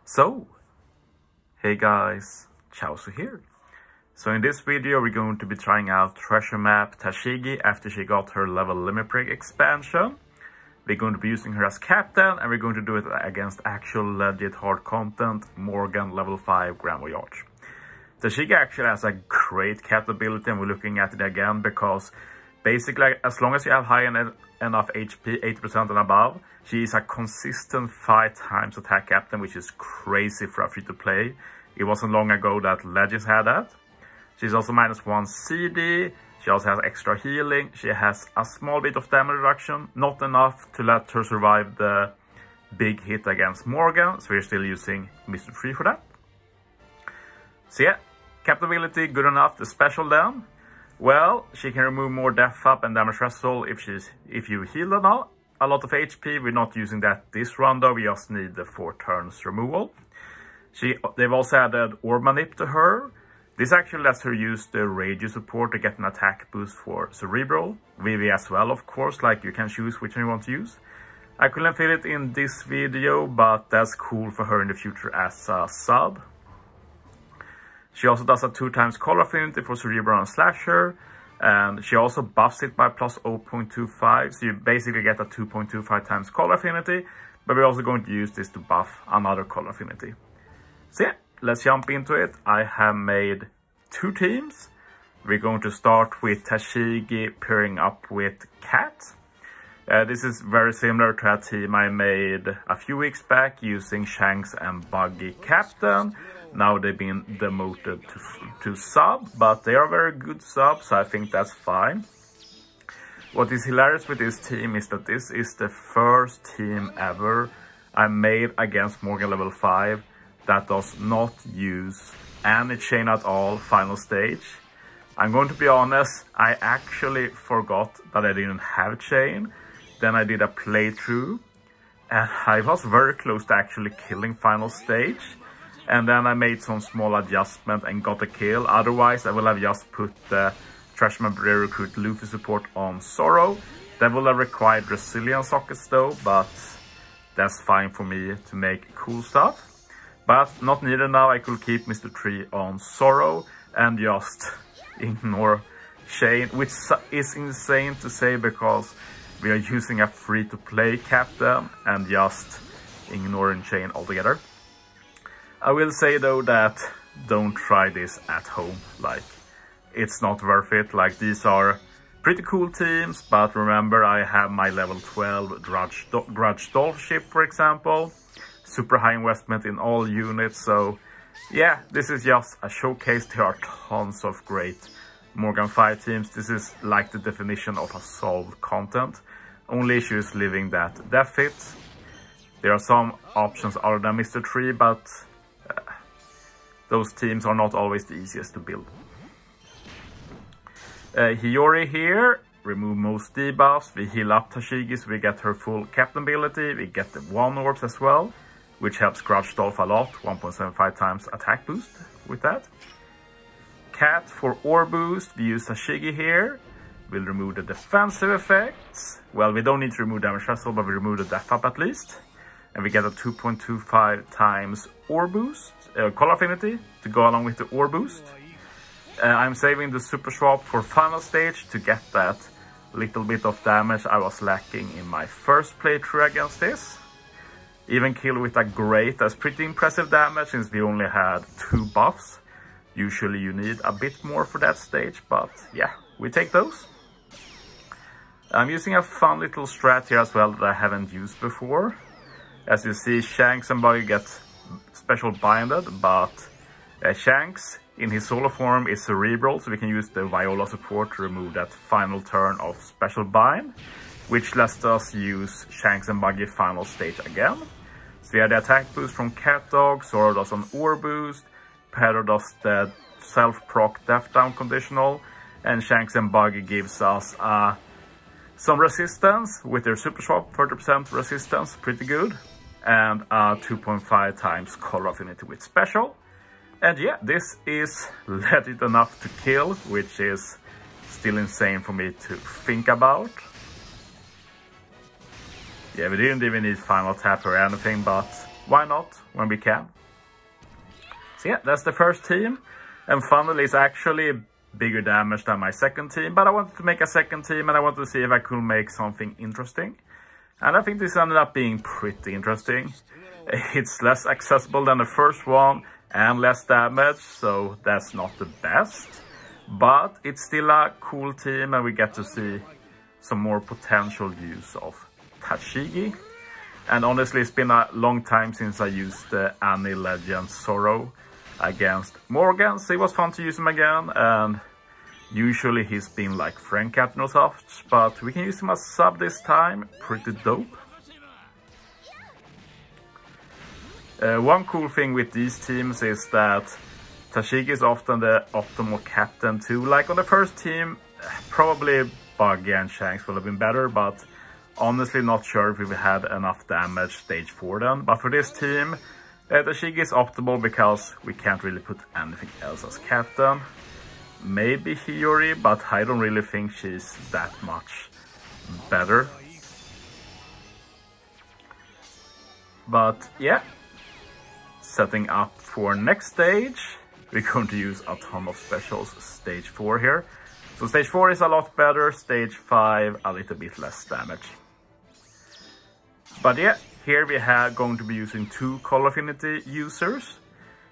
So, hey guys, Chowsu here. So in this video we're going to be trying out treasure map Tashigi after she got her level limit break expansion. We're going to be using her as captain and we're going to do it against actual legit hard content Morgan level 5 Grand Voyage. Tashigi actually has a great captain ability and we're looking at it again because basically as long as you have high enough HP, 80% and above, she is a consistent 5 times attack captain, which is crazy for a free-to-play. It wasn't long ago that Legends had that. She's also -1 CD, she also has extra healing, she has a small bit of damage reduction, not enough to let her survive the big hit against Morgan, so we're still using Mr. Tree for that. So yeah, capability good enough. The special then, well, she can remove more death up and damage wrestle if you heal a lot of HP. We're not using that this run though, we just need the 4 turns removal. They've also added Orb Manip to her. This actually lets her use the radius support to get an attack boost for Cerebral. VV as well, of course, like you can choose which one you want to use. I couldn't fit it in this video, but that's cool for her in the future as a sub. She also does a 2 times color affinity for Cerebral and Slasher. And she also buffs it by plus 0.25. So you basically get a 2.25 times color affinity. But we're also going to use this to buff another color affinity. So yeah, let's jump into it. I have made 2 teams. We're going to start with Tashigi pairing up with Cat. This is very similar to a team I made a few weeks back using Shanks and Buggy captain. Now they've been demoted to sub, but they are very good subs, so I think that's fine. What is hilarious with this team is that this is the first team ever I made against Morgan level 5 that does not use any chain at all final stage. I'm going to be honest, I actually forgot that I didn't have chain. Then I did a playthrough and I was very close to actually killing final stage. And then I made some small adjustment and got a kill. Otherwise, I will have just put the Treasure Map Recruit Luffy support on Sorrow. That will have required Resilience sockets though, but that's fine for me to make cool stuff. But not needed now, I could keep Mr. Tree on Sorrow and just ignore Chain, which is insane to say because we are using a free-to-play captain and just ignoring Chain altogether. I will say though that don't try this at home, like it's not worth it. Like these are pretty cool teams, but remember I have my level 12 Grudge Dolph ship for example, super high investment in all units, so yeah, this is just a showcase. There are tons of great Morgan 5 teams. This is like the definition of a solved content. Only issue is leaving that death hit. There are some options other than Mr. Tree, but those teams are not always the easiest to build. Hiyori here, remove most debuffs. We heal up Tashigi so we get her full captain ability. We get the 1 orbs as well, which helps Grudge Dolph a lot. 1.75 times attack boost with that. Cat for orb boost. We use Tashigi here. We'll remove the defensive effects. Well, we don't need to remove damage wrestle, but we remove the death up at least. And we get a 2.25 times orb boost, color affinity to go along with the orb boost. I'm saving the super swap for final stage to get that little bit of damage I was lacking in my first playthrough against this. Even kill with a great, that's pretty impressive damage since we only had 2 buffs. Usually you need a bit more for that stage, but yeah, we take those. I'm using a fun little strat here as well that I haven't used before. As you see, Shanks and Buggy get special binded, but Shanks in his solo form is Cerebral, so we can use the Viola support to remove that final turn of special bind, which lets us use Shanks and Buggy final stage again. So we have the attack boost from Cat Dog, Zoro does an orb boost, Pedro does the self-proc death down conditional, and Shanks and Buggy gives us some resistance with their super swap, 30% resistance, pretty good. And 2.5 times color affinity with special. And yeah, this is legit enough to kill, which is still insane for me to think about. Yeah, we didn't even need final tap or anything, but why not when we can? So yeah, that's the first team. And funnily, it's actually bigger damage than my second team, but I wanted to make a second team and I wanted to see if I could make something interesting. And I think this ended up being pretty interesting. It's less accessible than the first one and less damage, so that's not the best. But it's still a cool team and we get to see some more potential use of Tashigi. And honestly, it's been a long time since I used the Annie Legend Zorro against Morgan, so it was fun to use him again. And usually he's been like friend captain or such, but we can use him as sub this time. Pretty dope. One cool thing with these teams is that Tashigi is often the optimal captain too. Like on the first team, probably Buggy and Shanks would have been better, but honestly not sure if we had enough damage stage 4 then. But for this team, Tashigi is optimal because we can't really put anything else as captain. Maybe Hiyori, but I don't really think she's that much better. But yeah, setting up for next stage, we're going to use a ton of specials stage 4 here. So stage 4 is a lot better, stage 5 a little bit less damage. But yeah, here we are going to be using 2 Call Affinity users.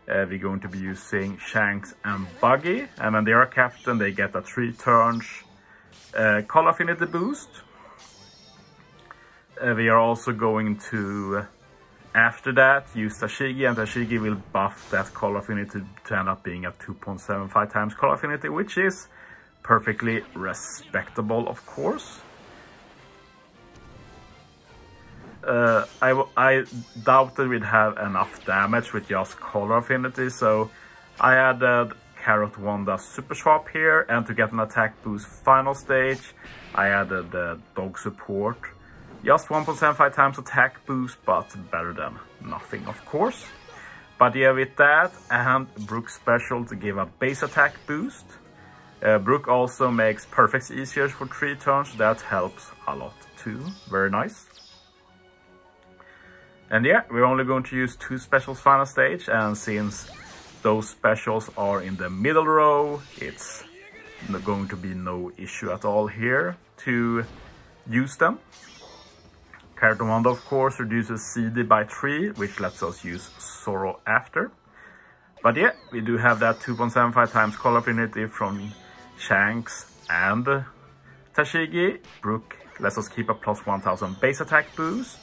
We're going to be using Shanks and Buggy, and when they are captain they get a 3 turns Call Affinity boost. We are also going to, after that, use Tashigi, and Tashigi will buff that Call Affinity to end up being at 2.75 times Call Affinity, which is perfectly respectable, of course. I doubted we'd have enough damage with just Color Affinity, so I added Carrot Wanda Super Swap here, and to get an attack boost final stage, I added the Dog Support. Just 1.75 times attack boost, but better than nothing, of course. But yeah, with that and Brook's special to give a base attack boost. Brook also makes perfects easier for 3 turns, that helps a lot too, very nice. And yeah, we're only going to use 2 specials final stage, and since those specials are in the middle row, it's going to be no issue at all here to use them. Carrot Wanda, of course, reduces CD by 3, which lets us use Zorro after. But yeah, we do have that 2.75 times Call Affinity from Shanks and Tashigi. Brook lets us keep a plus 1000 base attack boost.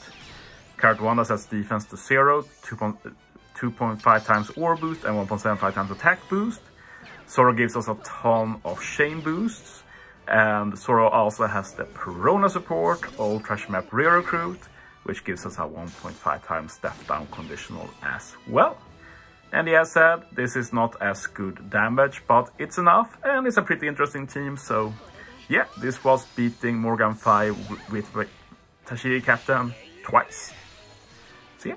Carrot Wanda sets defense to 0, 2.5 times ore boost and 1.75 times attack boost. Zorro gives us a ton of chain boosts. And Zorro also has the Perona support, Old Trash Map Rear Recruit, which gives us a 1.5 times death down conditional as well. And as said, this is not as good damage, but it's enough, and it's a pretty interesting team. So yeah, this was beating Morgan 5 with Tashigi captain twice. So yeah.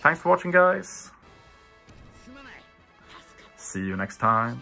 Thanks for watching, guys. See you next time.